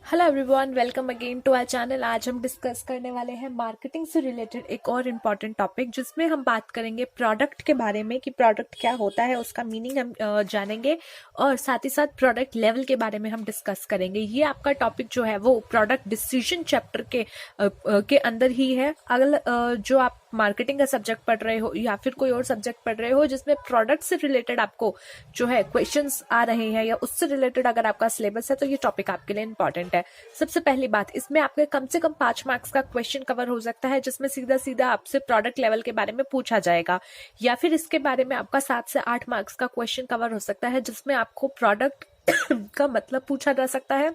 Hello everyone, welcome again to our channel. आज हम discuss करने वाले हैं मार्केटिंग से रिलेटेड एक और इम्पॉर्टेंट टॉपिक, जिसमें हम बात करेंगे प्रोडक्ट के बारे में कि प्रोडक्ट क्या होता है, उसका मीनिंग हम जानेंगे और साथ ही साथ प्रोडक्ट लेवल के बारे में हम डिस्कस करेंगे। ये आपका टॉपिक जो है वो प्रोडक्ट डिसीजन चैप्टर के अंदर ही है। अगर जो आप मार्केटिंग का सब्जेक्ट पढ़ रहे हो या फिर कोई और सब्जेक्ट पढ़ रहे हो जिसमें प्रोडक्ट से रिलेटेड आपको जो है क्वेश्चंस आ रहे हैं या उससे रिलेटेड अगर आपका सिलेबस है, तो ये टॉपिक आपके लिए इंपॉर्टेंट है। सबसे पहली बात, इसमें आपके कम से कम 5 मार्क्स का क्वेश्चन कवर हो सकता है, जिसमें सीधा सीधा आपसे प्रोडक्ट लेवल के बारे में पूछा जाएगा, या फिर इसके बारे में आपका 7 से 8 मार्क्स का क्वेश्चन कवर हो सकता है, जिसमें आपको प्रोडक्ट का मतलब पूछा जा सकता है,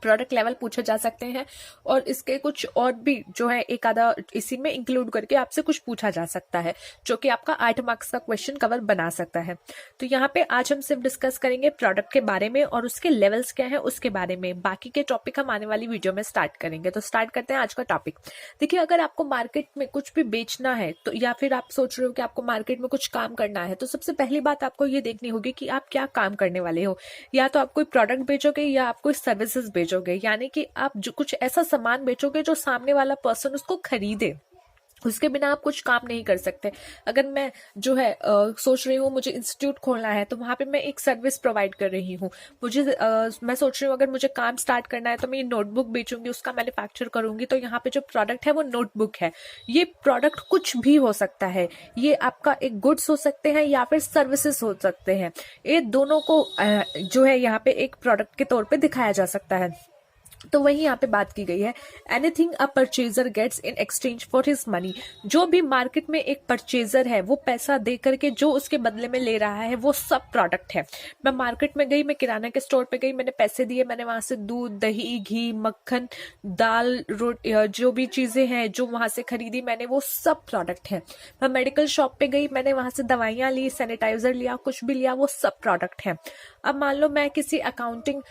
प्रोडक्ट लेवल पूछे जा सकते हैं, और इसके कुछ और भी जो है एक आधा इसी में इंक्लूड करके आपसे कुछ पूछा जा सकता है, जो कि आपका 8 मार्क्स का क्वेश्चन कवर बना सकता है। तो यहाँ पे आज हम सिर्फ डिस्कस करेंगे प्रोडक्ट के बारे में और उसके लेवल्स क्या है उसके बारे में। बाकी के टॉपिक हम आने वाली वीडियो में स्टार्ट करेंगे। तो स्टार्ट करते हैं आज का टॉपिक। देखिए, अगर आपको मार्केट में कुछ भी बेचना है तो या फिर आप सोच रहे हो कि आपको मार्केट में कुछ काम करना है, तो सबसे पहली बात आपको ये देखनी होगी कि आप क्या काम करने वाले हो। या तो आप कोई प्रोडक्ट बेचोगे या आप कोई सर्विसेज बेचोगे, यानी कि आप जो कुछ ऐसा सामान बेचोगे जो सामने वाला पर्सन उसको खरीदे। उसके बिना आप कुछ काम नहीं कर सकते। अगर मैं जो है सोच रही हूँ मुझे इंस्टीट्यूट खोलना है, तो वहां पे मैं एक सर्विस प्रोवाइड कर रही हूँ। मैं सोच रही हूँ अगर मुझे काम स्टार्ट करना है तो मैं ये नोटबुक बेचूंगी, उसका मैन्युफैक्चर करूंगी। तो यहाँ पे जो प्रोडक्ट है वो नोटबुक है। ये प्रोडक्ट कुछ भी हो सकता है, ये आपका एक गुड्स हो सकते हैं या फिर सर्विसेज हो सकते हैं। ये दोनों को जो है यहाँ पे एक प्रोडक्ट के तौर पे दिखाया जा सकता है। तो वही यहाँ पे बात की गई है, anything a purchaser gets in exchange for his money. जो भी मार्केट में एक परचेजर है वो पैसा दे करके जो उसके बदले में ले रहा है वो सब प्रोडक्ट है। मैं मार्केट में गई, मैं किराना के स्टोर पे गई, मैंने पैसे दिए, मैंने वहां से दूध, दही, घी, मक्खन, दाल, रोटी, जो भी चीजें हैं जो वहां से खरीदी मैंने, वो सब प्रोडक्ट है। मैं मेडिकल शॉप पे गई, मैंने वहां से दवाइयां ली, सैनिटाइजर लिया, कुछ भी लिया, वो सब प्रोडक्ट है। अब मान लो मैं किसी अकाउंटिंग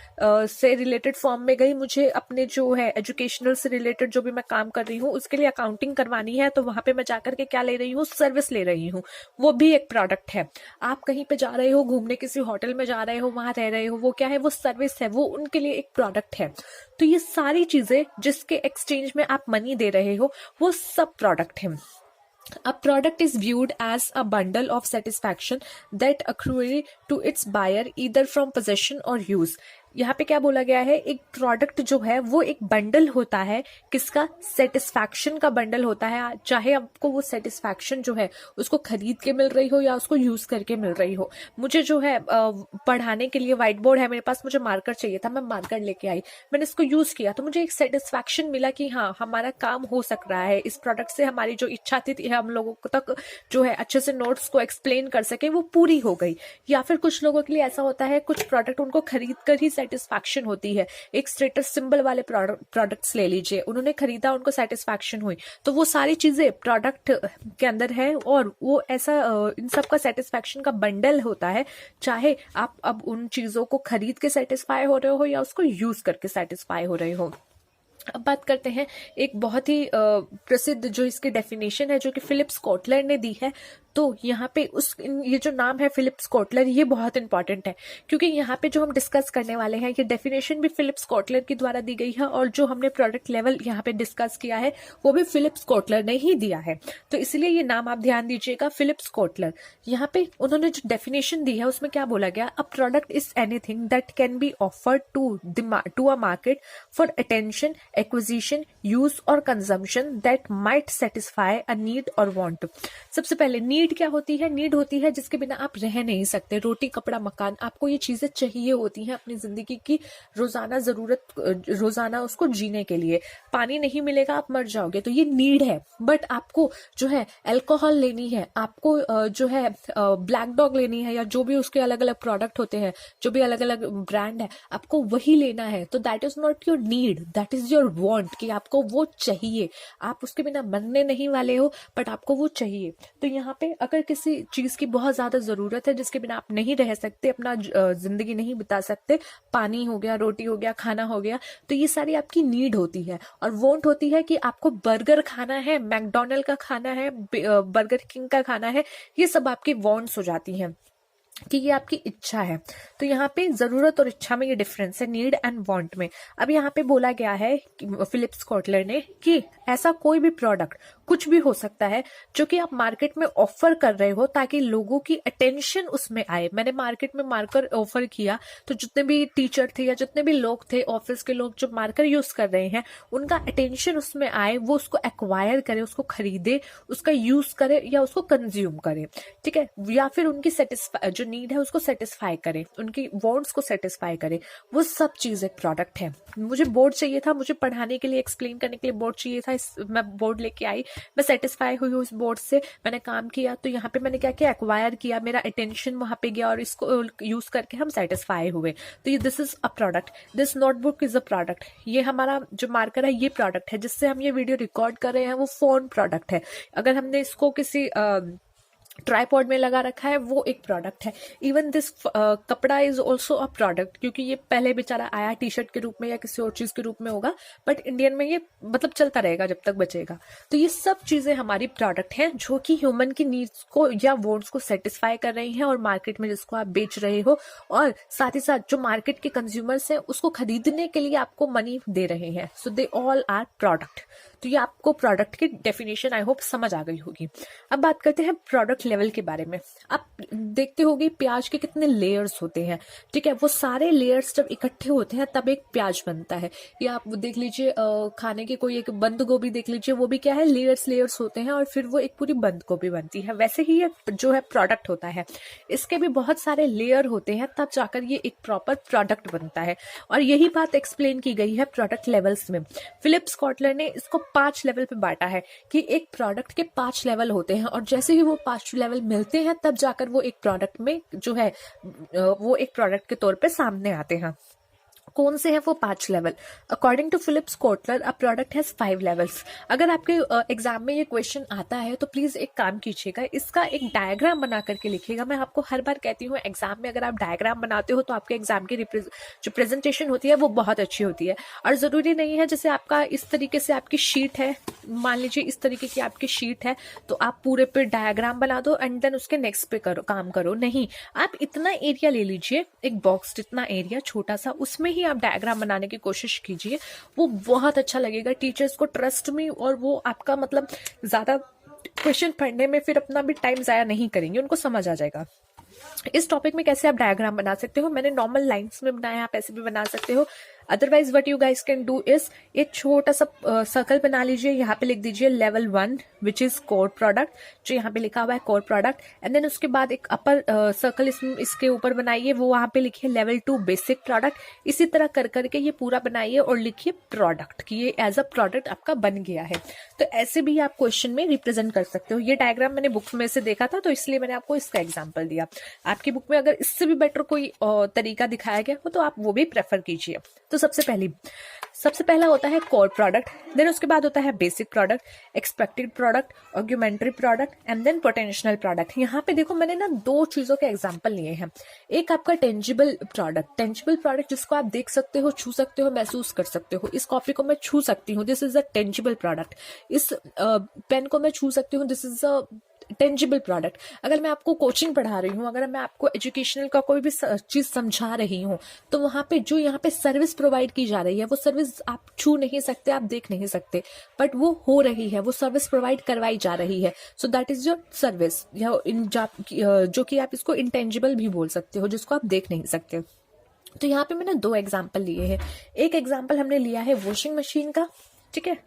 से रिलेटेड फॉर्म में गई, मुझे अपने जो है एजुकेशनल से रिलेटेड जो भी मैं काम कर रही हूँ उसके लिए अकाउंटिंग करवानी है, तो वहां पे मैं जाकर के क्या ले रही हूँ, सर्विस ले रही हूँ। वो भी एक प्रोडक्ट है। आप कहीं पे जा रहे हो घूमने, किसी होटल में जा रहे हो, वहां रह रहे हो, वो क्या है, वो सर्विस है, वो उनके लिए एक प्रोडक्ट है। तो ये सारी चीजें जिसके एक्सचेंज में आप मनी दे रहे हो वो सब प्रोडक्ट है। A product is viewed as a bundle of satisfaction that accrue to its buyer either from possession or use. यहाँ पे क्या बोला गया है, एक प्रोडक्ट जो है वो एक बंडल होता है, किसका, सेटिस्फैक्शन का बंडल होता है। चाहे आपको वो सेटिस्फैक्शन जो है उसको खरीद के मिल रही हो या उसको यूज करके मिल रही हो। मुझे जो है पढ़ाने के लिए व्हाइट बोर्ड है मेरे पास, मुझे मार्कर चाहिए था, मैं मार्कर लेके आई, मैंने इसको यूज किया, तो मुझे एक सेटिस्फैक्शन मिला कि हाँ, हमारा काम हो सक रहा है। इस प्रोडक्ट से हमारी जो इच्छा थी हम लोगों तक जो है अच्छे से नोट्स को एक्सप्लेन कर सके, वो पूरी हो गई। या फिर कुछ लोगों के लिए ऐसा होता है, कुछ प्रोडक्ट उनको खरीद कर ही सेटिस्फैक्शन होती है। एक स्टेटस सिंबल वाले प्रोडक्ट्स ले लीजिए, उन्होंने खरीदा, उनको सेटिस्फैक्शन हुई, तो वो सारी चीजें प्रोडक्ट के अंदर है और वो ऐसा इन सब का सेटिस्फैक्शन का बंडल होता है। चाहे आप अब उन चीजों को खरीद के सेटिस्फाई हो रहे हो या उसको यूज करके सेटिस्फाई हो रहे हो। अब बात करते हैं एक बहुत ही प्रसिद्ध जो इसकी डेफिनेशन है, जो कि फिलिप्स कोटलर ने दी है। तो यहाँ पे ये जो नाम है फिलिप्स कोटलर, ये बहुत इंपॉर्टेंट है, क्योंकि यहाँ पे जो हम डिस्कस करने वाले हैं ये डेफिनेशन भी फिलिप्स कोटलर के द्वारा दी गई है, और जो हमने प्रोडक्ट लेवल यहाँ पे डिस्कस किया है वो भी फिलिप्स कोटलर ने ही दिया है। तो इसलिए ये नाम आप ध्यान दीजिएगा, फिलिप्स कोटलर। यहाँ पे उन्होंने जो डेफिनेशन दी है उसमें क्या बोला गया, a product is anything that can be offered to a market for attention, acquisition, use or consumption that might satisfy a need or want. सबसे पहले नीड क्या होती है, नीड होती है जिसके बिना आप रह नहीं सकते। रोटी, कपड़ा, मकान, आपको ये चीजें चाहिए होती हैं अपनी जिंदगी की रोजाना जरूरत, रोजाना उसको जीने के लिए। पानी नहीं मिलेगा आप मर जाओगे, तो ये नीड है। बट आपको जो है अल्कोहल लेनी है, आपको जो है ब्लैक डॉग लेनी है, या जो भी उसके अलग अलग प्रोडक्ट होते हैं, जो भी अलग अलग ब्रांड है, आपको वही लेना है, तो that is not your need, that is your want, कि आपको वो चाहिए। आप उसके बिना मरने नहीं वाले हो, बट आपको वो चाहिए। तो यहाँ पे अगर किसी चीज की बहुत ज्यादा जरूरत है जिसके बिना आप नहीं रह सकते, अपना जिंदगी नहीं बिता सकते, पानी हो गया, रोटी हो गया, खाना हो गया, तो ये सारी आपकी नीड होती है। और वांट होती है कि आपको बर्गर खाना है, मैकडोनल्ड का खाना है, बर्गर किंग का खाना है, ये सब आपकी वांट्स हो जाती हैं। कि ये आपकी इच्छा है। तो यहाँ पे जरूरत और इच्छा में ये डिफरेंस है, नीड एंड वांट में। अब यहाँ पे बोला गया है फिलिप्स कॉटलर ने कि ऐसा कोई भी प्रोडक्ट कुछ भी हो सकता है जो कि आप मार्केट में ऑफर कर रहे हो ताकि लोगों की अटेंशन उसमें आए। मैंने मार्केट में मार्कर ऑफर किया तो जितने भी टीचर थे या जितने भी लोग थे, ऑफिस के लोग जो मार्कर यूज कर रहे हैं, उनका अटेंशन उसमें आए, वो उसको एक्वायर करे, उसको खरीदे, उसका यूज करे या उसको कंज्यूम करे, ठीक है, या फिर उनकी सेटिस्फाई जो नीड है उसको सेटिस्फाई करे, उनकी वांट्स को सेटिस्फाई करे। वो सब चीज एक प्रोडक्ट है। मुझे बोर्ड चाहिए था, मुझे पढ़ाने के लिए, एक्सप्लेन करने के लिए बोर्ड चाहिए था, मैं बोर्ड लेके आई, मैं सेटिस्फाई हुई उस बोर्ड से, मैंने काम किया, तो यहाँ पे मैंने क्या किया, एक्वायर किया, मेरा अटेंशन वहां पे गया और इसको यूज करके हम सेटिस्फाई हुए। तो ये this is a product, this notebook is a product. ये हमारा जो मार्कर है ये प्रोडक्ट है, जिससे हम ये वीडियो रिकॉर्ड कर रहे हैं वो फोन प्रोडक्ट है। अगर हमने इसको किसी ट्राईपॉड में लगा रखा है वो एक प्रोडक्ट है। इवन दिस कपड़ा इज ऑल्सो अ प्रोडक्ट, क्योंकि ये पहले बेचारा आया टी शर्ट के रूप में या किसी और चीज के रूप में होगा, बट इंडियन में ये मतलब चलता रहेगा जब तक बचेगा। तो ये सब चीजें हमारी प्रोडक्ट हैं जो कि ह्यूमन की नीड्स को या वॉन्ट्स को सेटिस्फाई कर रही हैं और मार्केट में जिसको आप बेच रहे हो, और साथ ही साथ जो मार्केट के कंज्यूमर्स हैं उसको खरीदने के लिए आपको मनी दे रहे हैं। सो दे ऑल आर प्रोडक्ट। तो ये आपको प्रोडक्ट की डेफिनेशन आई होप समझ आ गई होगी। अब बात करते हैं प्रोडक्ट लेवल के बारे में। आप देखते होंगे प्याज के कितने लेयर्स होते हैं, ठीक है, वो सारे लेयर्स जब इकट्ठे होते हैं तब एक प्याज बनता है। या आप देख लीजिए खाने के कोई एक बंद गोभी देख लीजिए, वो भी क्या है, लेयर्स लेयर्स होते हैं और फिर वो एक पूरी बंद गोभी बनती है। वैसे ही ये जो है प्रोडक्ट होता है, इसके भी बहुत सारे लेयर होते हैं तब जाकर ये एक प्रॉपर प्रोडक्ट बनता है। और यही बात एक्सप्लेन की गई है प्रोडक्ट लेवल्स में। फिलिप्स कॉटलर ने इसको 5 लेवल पे बांटा है कि एक प्रोडक्ट के 5 लेवल होते हैं, और जैसे ही वो 5 लेवल मिलते हैं तब जाकर वो एक प्रोडक्ट में जो है वो एक प्रोडक्ट के तौर पे सामने आते हैं। कौन से हैं वो 5 level? According to Philips Kotler a product has 5 levels. अगर आपके एग्जाम में ये क्वेश्चन आता है तो प्लीज एक काम कीजिएगा, इसका एक डायग्राम बना करके लिखिएगा। मैं आपको हर बार कहती हूँ एग्जाम में अगर आप डायग्राम बनाते हो तो आपके एग्जाम की जो प्रेजेंटेशन होती है वो बहुत अच्छी होती है। और जरूरी नहीं है जैसे आपका इस तरीके से आपकी शीट है, मान लीजिए इस तरीके की आपकी शीट है, तो आप पूरे पे डायग्राम बना दो एंड देन उसके नेक्स्ट पे काम करो। नहीं, आप इतना एरिया ले लीजिए, एक बॉक्स जितना एरिया छोटा सा, उसमें ही आप डायग्राम बनाने की कोशिश कीजिए। वो बहुत अच्छा लगेगा टीचर्स को, ट्रस्ट में, और वो आपका मतलब ज्यादा क्वेश्चन पढ़ने में फिर अपना भी टाइम जाया नहीं करेंगे, उनको समझ आ जाएगा। इस टॉपिक में कैसे आप डायग्राम बना सकते हो, मैंने नॉर्मल लाइंस में बनाया, आप ऐसे भी बना सकते हो। Otherwise what you guys can do is एक छोटा सा सर्कल बना लीजिए, यहाँ पे लिख दीजिए level 1 which is core product, जो यहाँ पे लिखा हुआ है कोर प्रोडक्ट, एंड देन उसके बाद एक अपर सर्कल इसके ऊपर बनाइए, वो वहां पे लिखिए लेवल 2 बेसिक प्रोडक्ट। इसी तरह कर करके ये पूरा बनाइए और लिखिए प्रोडक्ट, कि ये एज अ प्रोडक्ट आपका बन गया है। तो ऐसे भी आप क्वेश्चन में रिप्रेजेंट कर सकते हो। ये डायग्राम मैंने बुक में से देखा था तो इसलिए मैंने आपको इसका एग्जाम्पल दिया। आपकी बुक में अगर इससे भी बेटर कोई तरीका दिखाया गया हो तो आप वो भी प्रेफर कीजिए। तो सबसे पहला होता है कोर प्रोडक्ट, देन उसके बाद होता है basic product, expected product, augmented product, and then potential product. यहाँ पे देखो मैंने ना 2 चीजों के एग्जांपल लिए हैं। एक आपका टेंजिबल प्रोडक्ट जिसको आप देख सकते हो, छू सकते हो, महसूस कर सकते हो। इस कॉपी को मैं छू सकती हूँ, this is a tangible product. इस पेन को मैं छू सकती हूँ, this is a tangible product. अगर मैं आपको कोचिंग पढ़ा रही हूँ, अगर मैं आपको एजुकेशनल का कोई भी चीज समझा रही हूँ, तो वहां पे जो यहाँ पे सर्विस प्रोवाइड की जा रही है वो सर्विस आप छू नहीं सकते, आप देख नहीं सकते, बट वो हो रही है, वो सर्विस प्रोवाइड करवाई जा रही है। So that is your service, जो कि आप इसको इंटेंजिबल भी बोल सकते हो, जिसको आप देख नहीं सकते। तो यहाँ पे मैंने 2 एग्जाम्पल लिए हैं। एक एग्जाम्पल हमने लिया है वॉशिंग मशीन का, ठीक है,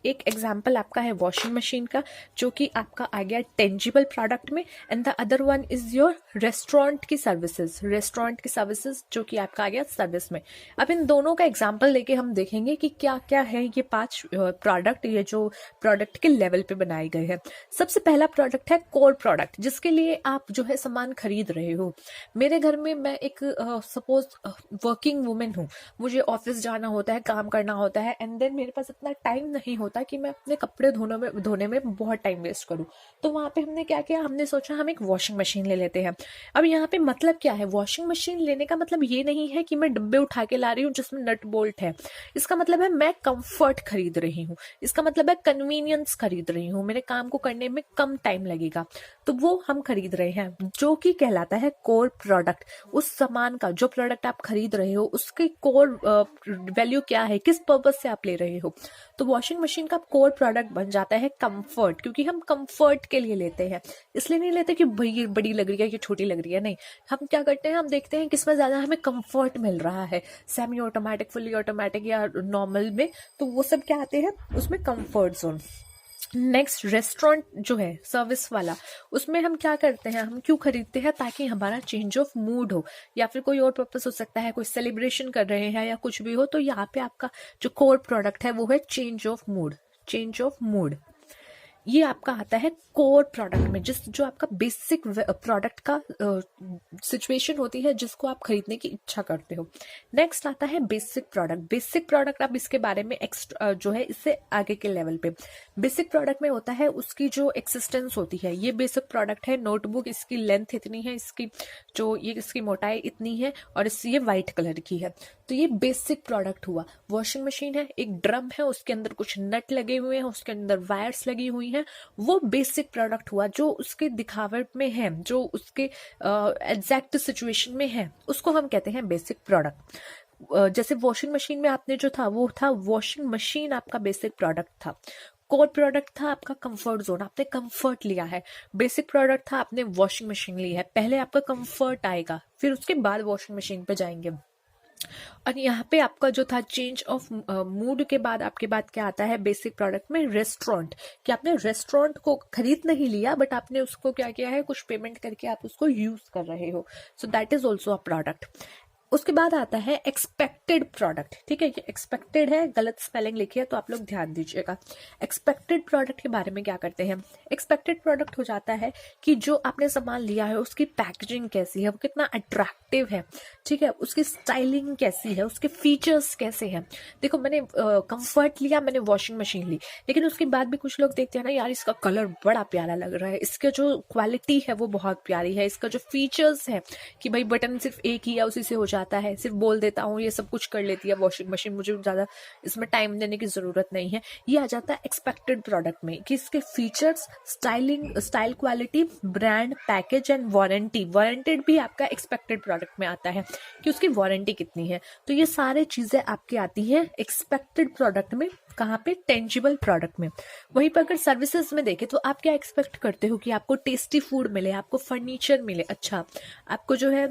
एक एग्जाम्पल आपका है वॉशिंग मशीन का, जो कि आपका आ गया टेंजिबल प्रोडक्ट में, and the other one is your restaurant की सर्विसेज, जो कि आपका आ गया सर्विस में। अब इन दोनों का एग्जाम्पल लेके हम देखेंगे कि क्या क्या है ये 5 प्रोडक्ट, ये जो प्रोडक्ट के लेवल पे बनाए गए हैं। सबसे पहला प्रोडक्ट है कोर प्रोडक्ट, जिसके लिए आप जो है सामान खरीद रहे हो। मेरे घर में मैं एक सपोज वर्किंग वुमेन हूँ, मुझे ऑफिस जाना होता है, काम करना होता है, एंड देन मेरे पास इतना टाइम नहीं होता होता कि मैं अपने कपड़े धोने में बहुत टाइम वेस्ट करूँ। तो वहाँ पे हमने क्या किया, हमने सोचा हम एक वॉशिंग मशीन ले लेते हैं। अब यहाँ पे मतलब क्या है, वॉशिंग मशीन लेने का मतलब ये नहीं है कि मैं डब्बे उठा के ला रही हूँ जिसमें नट बोल्ट है। इसका मतलब है मैं कंफर्ट खरीद रही हूँ, इसका मतलब है कन्वीनियंस खरीद रही हूँ, मेरे काम को करने में कम टाइम लगेगा। तो वो हम खरीद रहे हैं, जो कि कहलाता है कोर प्रोडक्ट। उस सामान का, जो प्रोडक्ट आप खरीद रहे हो, उसकी कोर वैल्यू क्या है, किस पर्पज से आप ले रहे हो। तो वॉशिंग मशीन का कोर प्रोडक्ट बन जाता है कंफर्ट, क्योंकि हम कंफर्ट के लिए लेते हैं। इसलिए नहीं लेते कि भाई ये बड़ी लग रही है, ये छोटी लग रही है, नहीं। हम क्या करते हैं, हम देखते हैं किसमें ज्यादा हमें कंफर्ट मिल रहा है, सेमी ऑटोमेटिक, फुली ऑटोमेटिक या नॉर्मल में। तो वो सब क्या आते हैं उसमें, कंफर्ट जोन। नेक्स्ट, रेस्टोरेंट जो है सर्विस वाला, उसमें हम क्या करते हैं, हम क्यों खरीदते हैं, ताकि हमारा चेंज ऑफ मूड हो, या फिर कोई और पर्पस हो सकता है, कोई सेलिब्रेशन कर रहे हैं या कुछ भी हो। तो यहाँ पे आपका जो कोर प्रोडक्ट है वो है change of mood. Change of mood ये आपका आता है कोर प्रोडक्ट में, जो आपका बेसिक प्रोडक्ट का सिचुएशन होती है जिसको आप खरीदने की इच्छा करते हो। नेक्स्ट आता है बेसिक प्रोडक्ट। बेसिक प्रोडक्ट अब इसके बारे में जो है इससे आगे के लेवल पे, बेसिक प्रोडक्ट में होता है उसकी जो एक्सिस्टेंस होती है। ये बेसिक प्रोडक्ट है, नोटबुक, इसकी लेंथ इतनी है, इसकी मोटाई इतनी है, और ये व्हाइट कलर की है। तो ये बेसिक प्रोडक्ट हुआ। वॉशिंग मशीन है, एक ड्रम है, उसके अंदर कुछ नट लगे हुए हैं, उसके अंदर वायर्स लगी हुई हैं, वो बेसिक प्रोडक्ट हुआ। जो उसके दिखावट में है, जो उसके एग्जैक्ट सिचुएशन में है, उसको हम कहते हैं बेसिक प्रोडक्ट। जैसे वॉशिंग मशीन में आपने जो था वो था वॉशिंग मशीन, आपका बेसिक प्रोडक्ट था। कोर प्रोडक्ट था आपका कंफर्ट जोन, आपने कंफर्ट लिया है। बेसिक प्रोडक्ट था, आपने वॉशिंग मशीन ली है। पहले आपका कंफर्ट आएगा, फिर उसके बाद वॉशिंग मशीन पे जाएंगे। और यहाँ पे आपका जो था चेंज ऑफ मूड के बाद आपके बाद क्या आता है बेसिक प्रोडक्ट में, रेस्टोरेंट। कि आपने रेस्टोरेंट को खरीद नहीं लिया, बट आपने उसको क्या किया है, कुछ पेमेंट करके आप उसको यूज कर रहे हो। So that is also a product. उसके बाद आता है एक्सपेक्टेड प्रोडक्ट। ठीक है, ये एक्सपेक्टेड है, गलत स्पेलिंग लिखी है तो आप लोग ध्यान दीजिएगा। एक्सपेक्टेड प्रोडक्ट के बारे में क्या करते हैं, एक्सपेक्टेड प्रोडक्ट हो जाता है कि जो आपने सामान लिया है उसकी पैकेजिंग कैसी है, वो कितना अट्रैक्टिव है, ठीक है, उसकी स्टाइलिंग कैसी है, उसके फीचर्स कैसे हैं। देखो, मैंने कंफर्ट लिया, मैंने वॉशिंग मशीन ली, लेकिन उसके बाद भी कुछ लोग देखते हैं ना, यार इसका कलर बड़ा प्यारा लग रहा है, इसके जो क्वालिटी है वो बहुत प्यारी है, इसका जो फीचर्स है कि भाई बटन सिर्फ एक ही है, उसी से हो जाता है, सिर्फ बोल देता हूँ ये सब कुछ कर लेती है वॉशिंग मशीन, मुझे ज़्यादा इसमें टाइम देने की ज़रूरत नहीं है। ये आ जाता है एक्सपेक्टेड प्रोडक्ट में, कि इसके features, style quality, brand, package and warranty. Warranted भी आपका एक्सपेक्टेड प्रोडक्ट में आता है कि उसकी वारंटी कितनी है। तो ये सारी चीज़ें आपकी आती हैं एक्सपेक्टेड प्रोडक्ट में। कहाँ पे, टेंजिबल प्रोडक्ट में। वहीं पर अगर सर्विसेज में देखें तो आप क्या एक्सपेक्ट करते हो कि आपको टेस्टी फूड मिले, आपको फर्नीचर मिले, अच्छा आपको जो है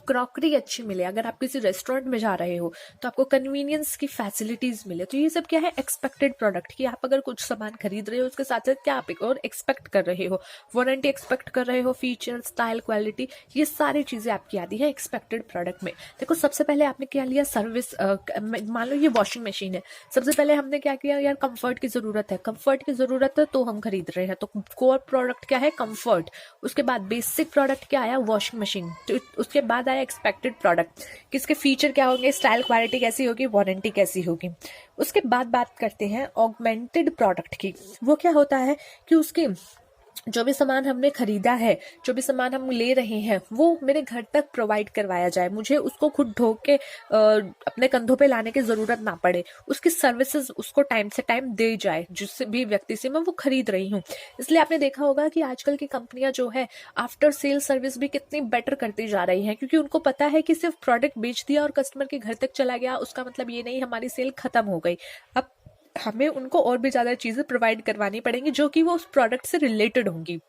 क्रॉकरी अच्छी मिले। अगर आप किसी रेस्टोरेंट में जा रहे हो तो आपको कन्वीनियंस की फैसिलिटीज मिले। तो ये सब क्या है, एक्सपेक्टेड प्रोडक्ट। कि आप अगर कुछ सामान खरीद रहे हो उसके साथ साथ क्या आप एक और एक्सपेक्ट कर रहे हो, वारंटी एक्सपेक्ट कर रहे हो, फीचर, स्टाइल, क्वालिटी, ये सारी चीजें आपकी आती है एक्सपेक्टेड प्रोडक्ट में। देखो, सबसे पहले आपने क्या लिया, सर्विस। मान लो ये वॉशिंग मशीन है, सबसे पहले हमने क्या किया, यार कंफर्ट की जरूरत है, कंफर्ट की जरूरत है तो हम खरीद रहे हैं। तो कोर प्रोडक्ट क्या है, कंफर्ट। उसके बाद बेसिक प्रोडक्ट क्या आया, वॉशिंग मशीन। तो उसके बाद एक्सपेक्टेड प्रोडक्ट, किसके फीचर क्या होंगे, स्टाइल, क्वालिटी कैसी होगी, वारंटी कैसी होगी। उसके बाद बात करते हैं ऑगमेंटेड प्रोडक्ट की। वो क्या होता है कि उसकी जो भी सामान हमने खरीदा है, जो भी सामान हम ले रहे हैं, वो मेरे घर तक प्रोवाइड करवाया जाए, मुझे उसको खुद ढो के अपने कंधों पे लाने की जरूरत ना पड़े, उसकी सर्विसेज उसको टाइम से टाइम दे जाए, जिससे भी व्यक्ति से मैं वो खरीद रही हूँ। इसलिए आपने देखा होगा कि आजकल की कंपनियां जो है आफ्टर सेल सर्विस भी कितनी बेटर करती जा रही है, क्योंकि उनको पता है कि सिर्फ प्रोडक्ट बेच दिया और कस्टमर के घर तक चला गया, उसका मतलब ये नहीं हमारी सेल खत्म हो गई। अब हमें उनको और भी ज्यादा चीजें प्रोवाइड करवानी पड़ेंगी जो कि वो उस प्रोडक्ट से रिलेटेड होंगी।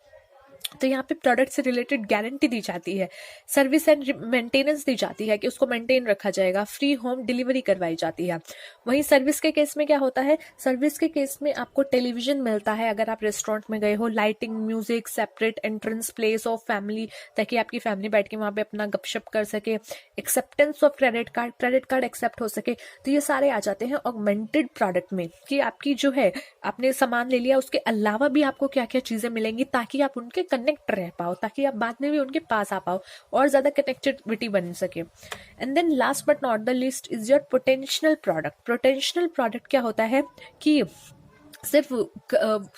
तो यहाँ पे प्रोडक्ट से रिलेटेड गारंटी दी जाती है, सर्विस एंड मेंटेनेंस दी जाती है कि उसको मेंटेन रखा जाएगा, फ्री होम डिलीवरी करवाई जाती है। वहीं सर्विस के केस में क्या होता है, सर्विस के केस में आपको टेलीविजन मिलता है अगर आप रेस्टोरेंट में गए हो, lighting, music, separate entrance place of family, ताकि आपकी फैमिली बैठ के वहां पे अपना गपशप कर सके, acceptance of credit card accept हो सके। तो ये सारे आ जाते हैं ऑगमेंटेड प्रोडक्ट में, कि आपकी जो है आपने सामान ले लिया, उसके अलावा भी आपको क्या क्या चीजें मिलेंगी ताकि आप उनके कनेक्ट रह पाओ, ताकि आप बाद में भी उनके पास आ पाओ और ज्यादा कनेक्टिविटी बन सके। And then last but not the least is your potential product. Potential product क्या होता है कि सिर्फ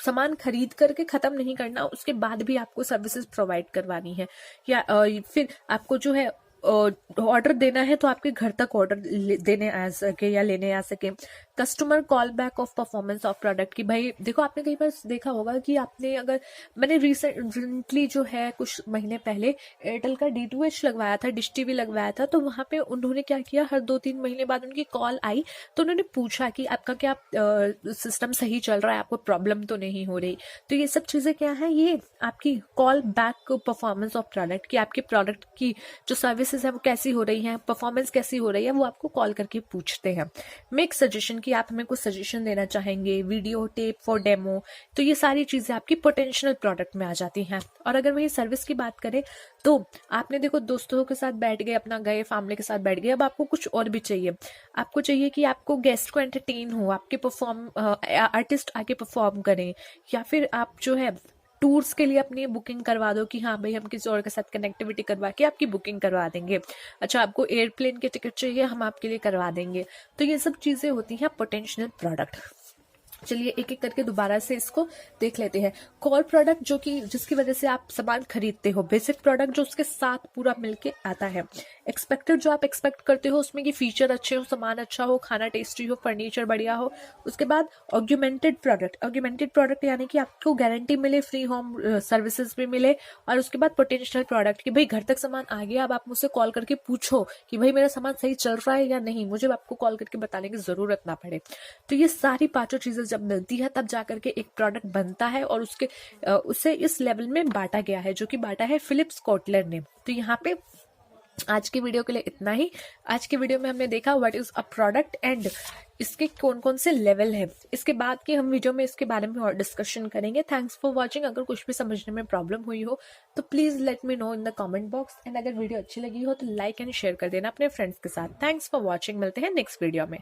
सामान खरीद करके ख़त्म नहीं करना, उसके बाद भी आपको सर्विसेज प्रोवाइड करवानी है। या फिर आपको जो है ऑर्डर देना है तो आपके घर तक ऑर्डर देने आ सके या लेने आ सके। Customer call back of performance of product की भाई देखो, आपने कई बार देखा होगा कि आपने अगर, मैंने रिसेंटली जो है कुछ महीने पहले एयरटेल का D2H लगवाया था, डिश टीवी लगवाया था, तो वहाँ पे उन्होंने क्या किया, हर 2-3 महीने बाद उनकी कॉल आई तो उन्होंने पूछा कि आपका क्या सिस्टम सही चल रहा है, आपको प्रॉब्लम तो नहीं हो रही। तो ये सब चीज़ें क्या है, ये आपकी call back performance of product की, आपके प्रोडक्ट की जो सर्विसेज है वो कैसी हो रही हैं, परफॉर्मेंस कैसी हो रही है, वो आपको कॉल करके पूछते हैं। मेक सजेशन कि आप हमें कुछ सजेशन देना चाहेंगे, वीडियो टेप फॉर डेमो, तो ये सारी चीज़ें आपकी पोटेंशियल प्रोडक्ट में आ जाती हैं। और अगर वही सर्विस की बात करें तो आपने देखो दोस्तों के साथ बैठ गए, अपना गए, फैमिली के साथ बैठ गए, अब आपको कुछ और भी चाहिए। आपको चाहिए कि आपको गेस्ट को एंटरटेन हो, आपके आर्टिस्ट आके परफॉर्म करें, या फिर आप जो है टूर्स के लिए अपनी बुकिंग करवा दो कि हाँ भाई हम किसी और के साथ कनेक्टिविटी करवा के आपकी बुकिंग करवा देंगे। अच्छा, आपको एयरप्लेन के टिकट चाहिए, हम आपके लिए करवा देंगे। तो ये सब चीज़ें होती हैं पोटेंशियल प्रोडक्ट। चलिए एक एक करके दोबारा से इसको देख लेते हैं। कोर प्रोडक्ट जो कि जिसकी वजह से आप सामान खरीदते हो, बेसिक प्रोडक्ट जो उसके साथ पूरा मिलके आता है। एक्सपेक्टेड जो आप एक्सपेक्ट करते हो उसमें कि फीचर अच्छे हो, सामान अच्छा हो, खाना टेस्टी हो, फर्नीचर बढ़िया हो। उसके बाद ऑग्यूमेंटेड प्रोडक्ट यानी कि आपको गारंटी मिले, फ्री होम सर्विसेज भी मिले। और उसके बाद पोटेंशियल प्रोडक्ट कि भाई घर तक सामान आ गया, अब आप मुझसे कॉल करके पूछो कि भाई मेरा सामान सही चल रहा है या नहीं, मुझे आपको कॉल करके बताने की जरूरत ना पड़े। तो ये सारी पांचों चीजें जब मिलती है तब जाकर के एक प्रोडक्ट बनता है, और उसे इस लेवल में बांटा गया है, जो कि बांटा है फिलिप्स कोटलर ने। तो यहाँ पे आज की वीडियो के लिए इतना ही। आज की वीडियो में हमने देखा what is a product and इसके कौन कौन से लेवल है। इसके बाद की हम वीडियो में इसके बारे में और डिस्कशन करेंगे। Thanks for watching. अगर कुछ भी समझने में प्रॉब्लम हुई हो तो please let me know in the comment box, and अगर वीडियो अच्छी लगी हो तो लाइक एंड शेयर कर देना अपने फ्रेंड्स के साथ। Thanks for watching. मिलते हैं नेक्स्ट वीडियो में।